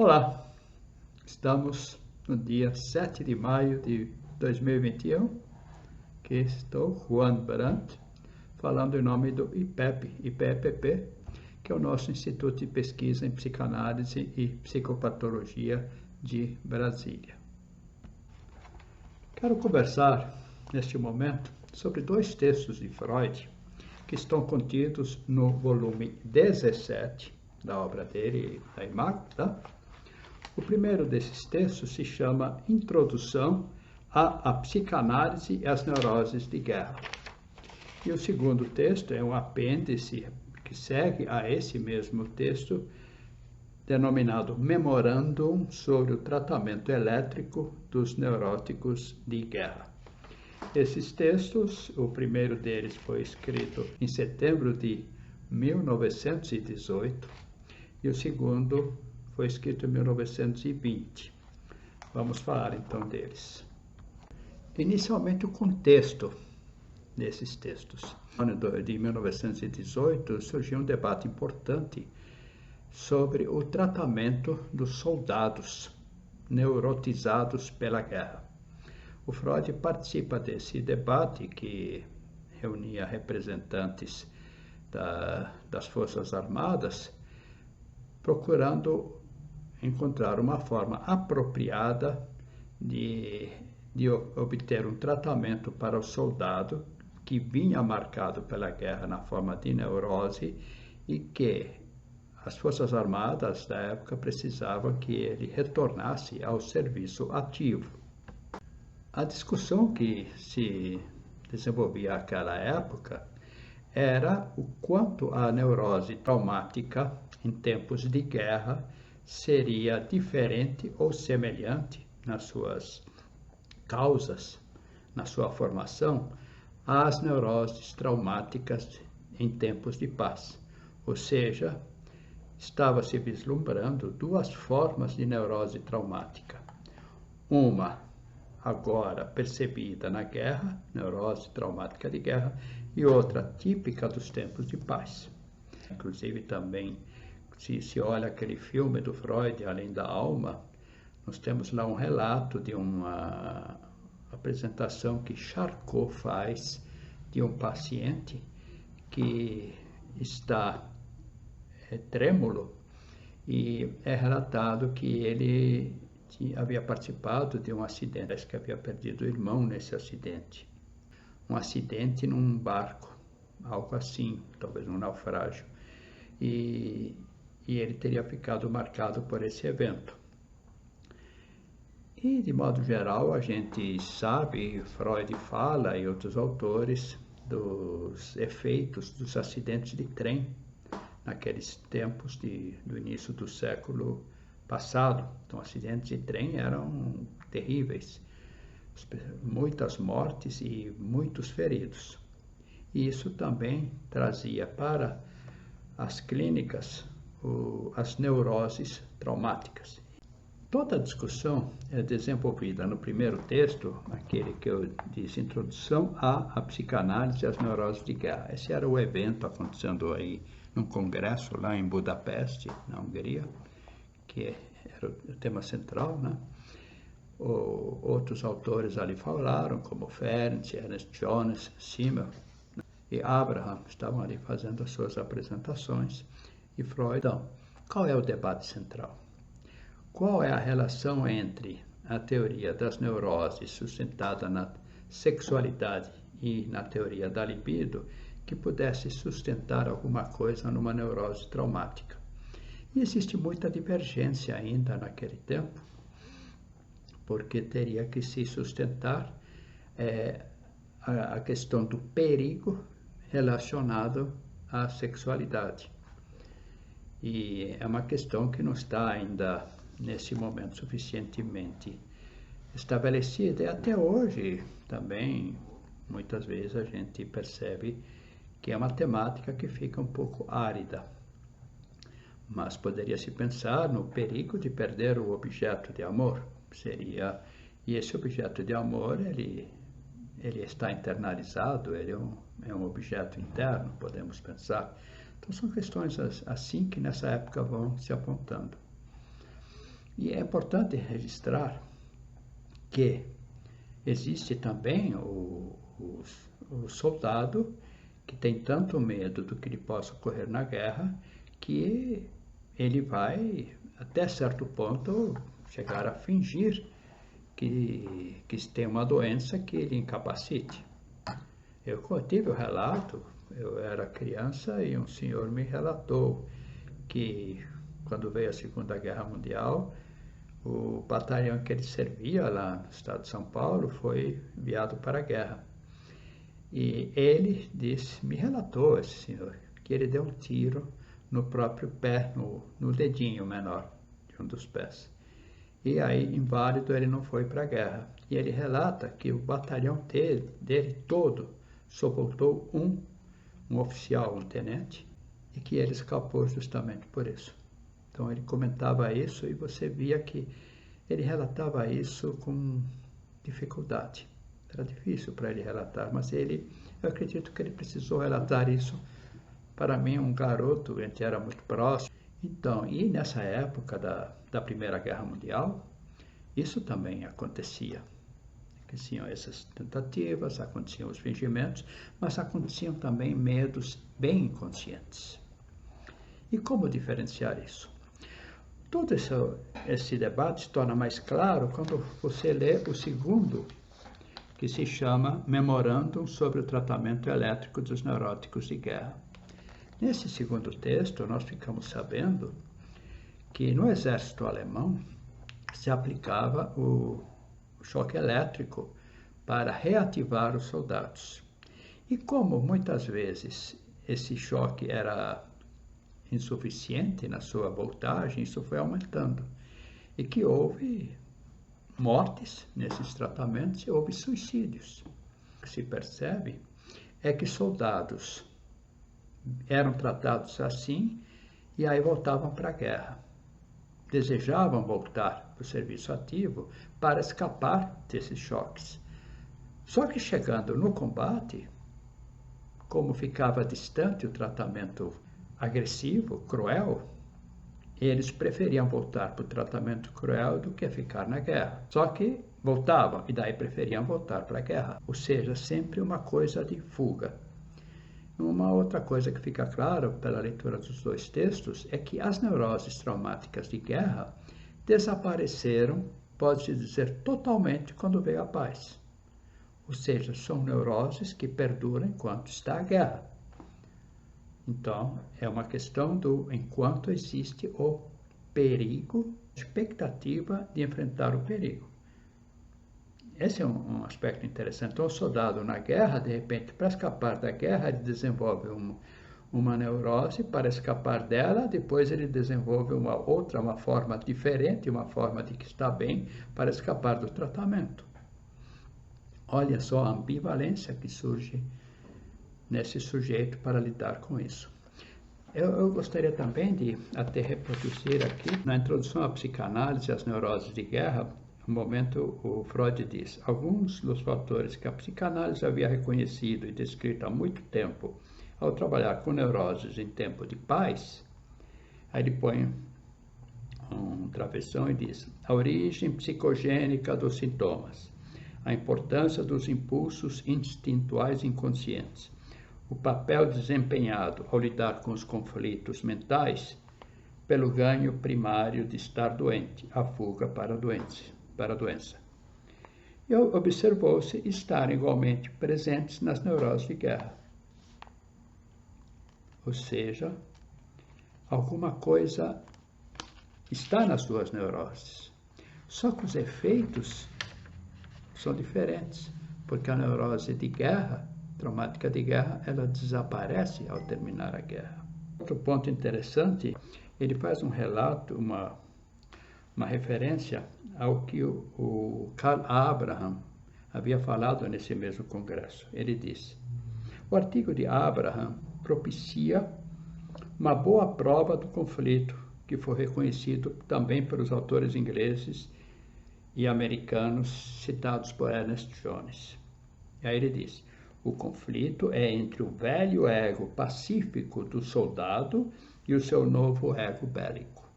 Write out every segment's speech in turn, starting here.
Olá, estamos no dia 7 de maio de 2021, que estou, Juan Brandt, falando em nome do IPEPP, que é o nosso Instituto de Pesquisa em Psicanálise e Psicopatologia de Brasília. Quero conversar, neste momento, sobre dois textos de Freud, que estão contidos no volume 17 da obra dele, da Immaculata. O primeiro desses textos se chama Introdução à Psicanálise e às Neuroses de Guerra. E o segundo texto é um apêndice que segue a esse mesmo texto, denominado Memorandum sobre o Tratamento Elétrico dos Neuróticos de Guerra. Esses textos, o primeiro deles foi escrito em setembro de 1918 e o segundo foi escrito em 1920. Vamos falar então deles. Inicialmente o contexto desses textos. No ano de 1918 surgiu um debate importante sobre o tratamento dos soldados neurotizados pela guerra. O Freud participa desse debate que reunia representantes das Forças Armadas, procurando encontrar uma forma apropriada de obter um tratamento para o soldado que vinha marcado pela guerra na forma de neurose e que as Forças Armadas da época precisavam que ele retornasse ao serviço ativo. A discussão que se desenvolvia naquela época era o quanto a neurose traumática em tempos de guerra seria diferente ou semelhante nas suas causas, na sua formação, às neuroses traumáticas em tempos de paz. Ou seja, estava se vislumbrando duas formas de neurose traumática. Uma agora percebida na guerra, neurose traumática de guerra, e outra típica dos tempos de paz. Inclusive também, se olha aquele filme do Freud, Além da Alma, nós temos lá um relato de uma apresentação que Charcot faz de um paciente que está trêmulo e é relatado que ele havia participado de um acidente, que havia perdido o irmão nesse acidente. Um acidente num barco, algo assim, talvez um naufrágio. E ele teria ficado marcado por esse evento. E, de modo geral, a gente sabe, Freud fala e outros autores, dos efeitos dos acidentes de trem naqueles tempos do início do século passado. Então, acidentes de trem eram terríveis, muitas mortes e muitos feridos. E isso também trazia para as clínicas as neuroses traumáticas. Toda a discussão é desenvolvida no primeiro texto, aquele que eu disse, Introdução à Psicanálise e às Neuroses de Guerra. Esse era o evento acontecendo aí num congresso lá em Budapeste, na Hungria, que era o tema central, né? Outros autores ali falaram, como Ferenczi, Ernest Jones, Simmel e Abraham, estavam ali fazendo as suas apresentações. E Freud, então, qual é o debate central? Qual é a relação entre a teoria das neuroses sustentada na sexualidade e na teoria da libido que pudesse sustentar alguma coisa numa neurose traumática? E existe muita divergência ainda naquele tempo, porque teria que se sustentar a questão do perigo relacionado à sexualidade. E é uma questão que não está ainda, nesse momento, suficientemente estabelecida. E até hoje, também, muitas vezes a gente percebe que é uma temática que fica um pouco árida. Mas poderia-se pensar no perigo de perder o objeto de amor. E esse objeto de amor, ele está internalizado, ele é um objeto interno, podemos pensar. Então são questões assim que nessa época vão se apontando. E é importante registrar que existe também o soldado que tem tanto medo do que lhe possa ocorrer na guerra, que ele vai, até certo ponto, chegar a fingir que tem uma doença que ele incapacite. Eu tive o relato, eu era criança e um senhor me relatou que quando veio a Segunda Guerra Mundial, o batalhão que ele servia lá no estado de São Paulo foi enviado para a guerra. E ele me relatou, esse senhor, que ele deu um tiro no próprio pé, no dedinho menor de um dos pés. E aí, inválido, ele não foi para a guerra. E ele relata que o batalhão dele todo só voltou um oficial, um tenente, e que ele escapou justamente por isso. Então ele comentava isso e você via que ele relatava isso com dificuldade. Era difícil para ele relatar, mas eu acredito que ele precisou relatar isso. Para mim, um garoto, a gente era muito próximo. Então, e nessa época da Primeira Guerra Mundial, isso também acontecia. Aconteciam essas tentativas, aconteciam os fingimentos, mas aconteciam também medos bem inconscientes. E como diferenciar isso? Todo esse debate se torna mais claro quando você lê o segundo, que se chama Memorandum sobre o Tratamento Elétrico dos Neuróticos de Guerra. Nesse segundo texto, nós ficamos sabendo que no exército alemão se aplicava o choque elétrico para reativar os soldados. E como muitas vezes esse choque era insuficiente na sua voltagem, isso foi aumentando. E que houve mortes nesses tratamentos e houve suicídios. O que se percebe é que soldados eram tratados assim e aí voltavam para a guerra. Desejavam voltar para o serviço ativo para escapar desses choques. Só que chegando no combate, como ficava distante o tratamento agressivo, cruel, eles preferiam voltar para o tratamento cruel do que ficar na guerra. Só que voltavam e daí preferiam voltar para a guerra. Ou seja, sempre uma coisa de fuga. Uma outra coisa que fica claro pela leitura dos dois textos é que as neuroses traumáticas de guerra desapareceram, pode-se dizer, totalmente quando veio a paz. Ou seja, são neuroses que perduram enquanto está a guerra. Então, é uma questão do enquanto existe o perigo, expectativa de enfrentar o perigo. Esse é um aspecto interessante. Então, o soldado na guerra, de repente, para escapar da guerra, ele desenvolve uma neurose para escapar dela, depois ele desenvolve uma forma diferente, uma forma de que está bem, para escapar do tratamento. Olha só a ambivalência que surge nesse sujeito para lidar com isso. Eu gostaria também de até reproduzir aqui, na introdução à psicanálise e às neuroses de guerra, no momento o Freud diz, alguns dos fatores que a psicanálise havia reconhecido e descrito há muito tempo ao trabalhar com neuroses em tempo de paz, aí ele põe um travessão e diz, a origem psicogênica dos sintomas, a importância dos impulsos instintuais inconscientes, o papel desempenhado ao lidar com os conflitos mentais pelo ganho primário de estar doente, a fuga para a doença. E observou-se estar igualmente presentes nas neuroses de guerra. Ou seja, alguma coisa está nas suas neuroses. Só que os efeitos são diferentes, porque a neurose de guerra, traumática de guerra, ela desaparece ao terminar a guerra. Outro ponto interessante, ele faz um relato, uma referência ao que o Karl Abraham havia falado nesse mesmo congresso. Ele disse, o artigo de Abraham propicia uma boa prova do conflito, que foi reconhecido também pelos autores ingleses e americanos citados por Ernest Jones. E aí ele diz, o conflito é entre o velho ego pacífico do soldado e o seu novo ego bélico.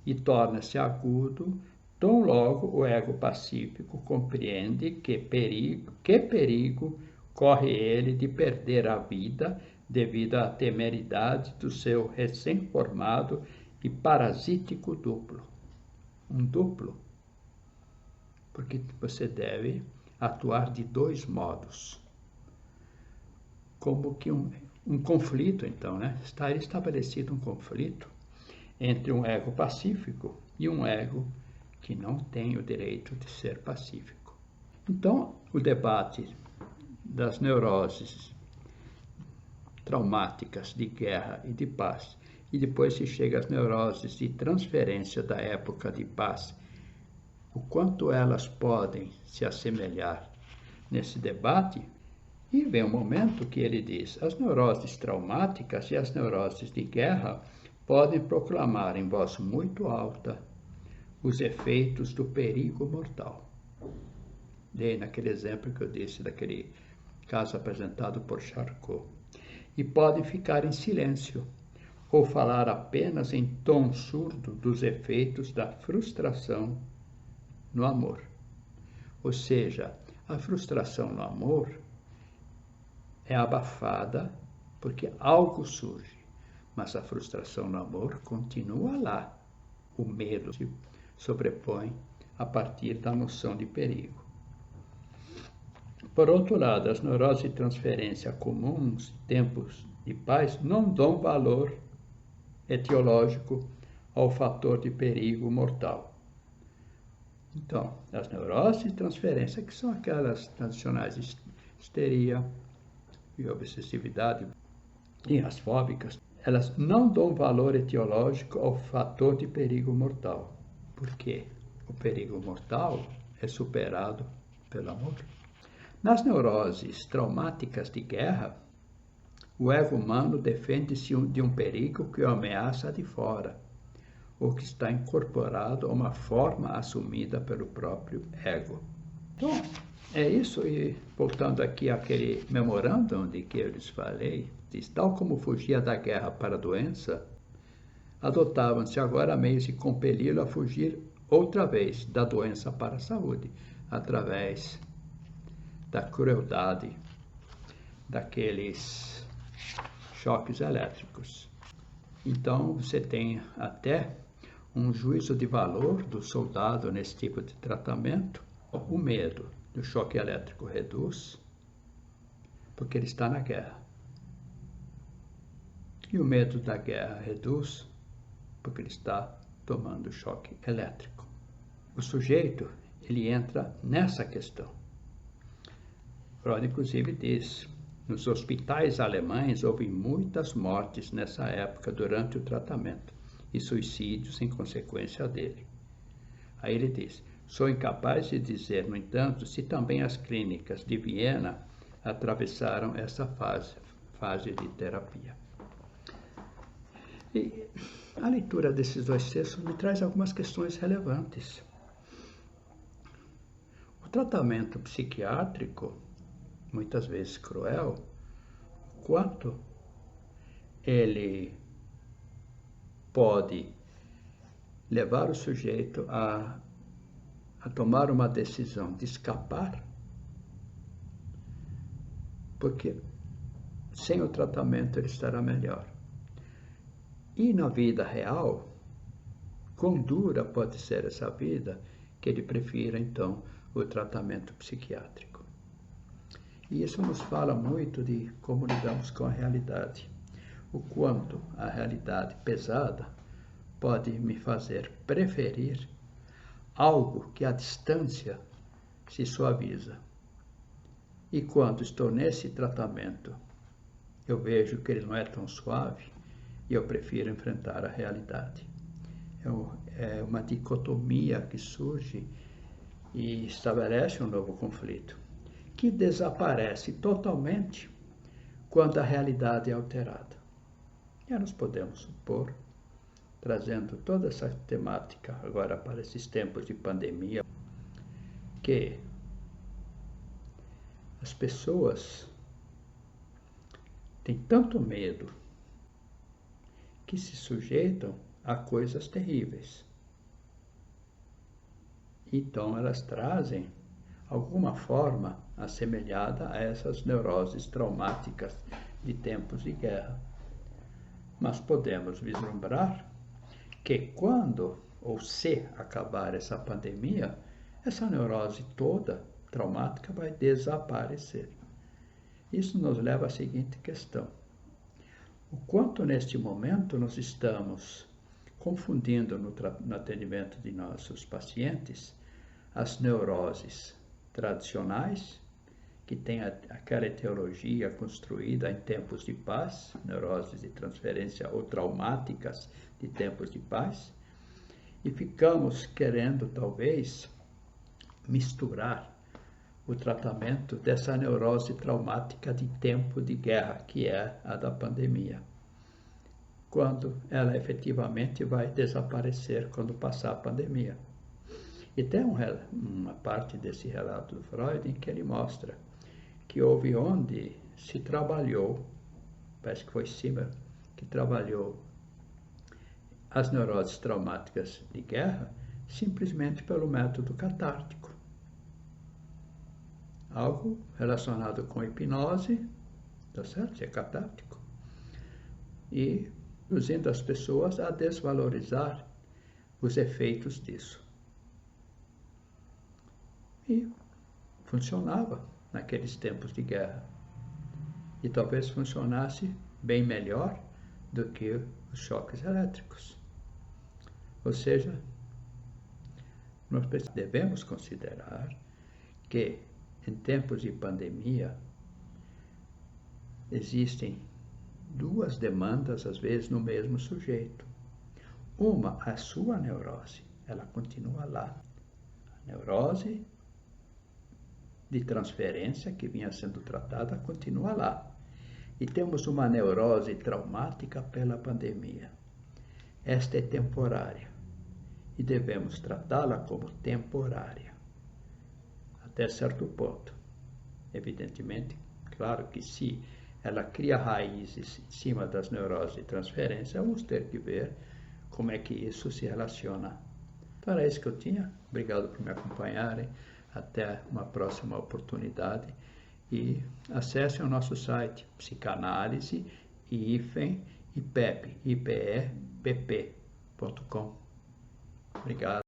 e torna-se agudo tão logo o ego pacífico compreende que perigo corre ele de perder a vida devido à temeridade do seu recém-formado e parasítico duplo. Um duplo, porque você deve atuar de dois modos. Como que um conflito, então, né? Está estabelecido um conflito entre um ego pacífico e um ego que não tem o direito de ser pacífico. Então, o debate das neuroses traumáticas de guerra e de paz, e depois se chega às neuroses de transferência da época de paz, o quanto elas podem se assemelhar nesse debate, e vem um momento que ele diz: as neuroses traumáticas e as neuroses de guerra podem proclamar em voz muito alta os efeitos do perigo mortal. Dei naquele exemplo que eu disse, daquele caso apresentado por Charcot. E podem ficar em silêncio, ou falar apenas em tom surdo dos efeitos da frustração no amor. Ou seja, a frustração no amor é abafada porque algo surge, mas a frustração no amor continua lá. O medo se sobrepõe a partir da noção de perigo. Por outro lado, as neuroses de transferência comuns, tempos de paz, não dão valor etiológico ao fator de perigo mortal. Então, as neuroses de transferência, que são aquelas tradicionais de histeria e obsessividade, e as fóbicas, elas não dão valor etiológico ao fator de perigo mortal. Por quê? O perigo mortal é superado pelo amor. Nas neuroses traumáticas de guerra, o ego humano defende-se de um perigo que o ameaça de fora, ou que está incorporado a uma forma assumida pelo próprio ego. Então, é isso, e voltando aqui àquele memorandum de que eu lhes falei, diz: tal como fugia da guerra para a doença, adotavam-se agora meios de compeli-lo a fugir outra vez da doença para a saúde, através da crueldade daqueles choques elétricos. Então, você tem até um juízo de valor do soldado nesse tipo de tratamento. O medo do choque elétrico reduz, porque ele está na guerra. E o medo da guerra reduz, porque ele está tomando choque elétrico. O sujeito, ele entra nessa questão. Freud, inclusive, diz: nos hospitais alemães houve muitas mortes nessa época durante o tratamento e suicídios em consequência dele. Aí ele diz: sou incapaz de dizer, no entanto, se também as clínicas de Viena atravessaram essa fase de terapia. E a leitura desses dois textos me traz algumas questões relevantes. O tratamento psiquiátrico, muitas vezes cruel, quanto ele pode levar o sujeito a tomar uma decisão de escapar, porque sem o tratamento ele estará melhor. E na vida real, quão dura pode ser essa vida que ele prefira, então, o tratamento psiquiátrico. E isso nos fala muito de como lidamos com a realidade. O quanto a realidade pesada pode me fazer preferir algo que à distância se suaviza. E quando estou nesse tratamento, eu vejo que ele não é tão suave e eu prefiro enfrentar a realidade. É uma dicotomia que surge e estabelece um novo conflito, que desaparece totalmente quando a realidade é alterada. E nós podemos supor, trazendo toda essa temática agora para esses tempos de pandemia, que as pessoas têm tanto medo que se sujeitam a coisas terríveis. Então elas trazem alguma forma assemelhada a essas neuroses traumáticas de tempos de guerra. Mas podemos vislumbrar que quando ou se acabar essa pandemia, essa neurose toda traumática vai desaparecer. Isso nos leva à seguinte questão: o quanto neste momento nós estamos confundindo no atendimento de nossos pacientes as neuroses tradicionais, que tem aquela etiologia construída em tempos de paz, neuroses de transferência ou traumáticas de tempos de paz, e ficamos querendo talvez misturar o tratamento dessa neurose traumática de tempo de guerra, que é a da pandemia, quando ela efetivamente vai desaparecer quando passar a pandemia. E tem uma parte desse relato do Freud em que ele mostra que houve onde se trabalhou, parece que foi Simmel, que trabalhou as neuroses traumáticas de guerra simplesmente pelo método catártico. Algo relacionado com hipnose, tá certo? É catártico. E induzindo as pessoas a desvalorizar os efeitos disso. E funcionava naqueles tempos de guerra. E talvez funcionasse bem melhor do que os choques elétricos. Ou seja, nós devemos considerar que em tempos de pandemia existem duas demandas, às vezes, no mesmo sujeito. Uma, a sua neurose, ela continua lá. A neurose de transferência que vinha sendo tratada continua lá. E temos uma neurose traumática pela pandemia. Esta é temporária e devemos tratá-la como temporária, até certo ponto. Evidentemente, claro que se ela cria raízes em cima das neuroses de transferência, vamos ter que ver como é que isso se relaciona. Então era isso que eu tinha. Obrigado por me acompanharem. Até uma próxima oportunidade. E acessem o nosso site psicanálise-ipepp.com. Obrigado.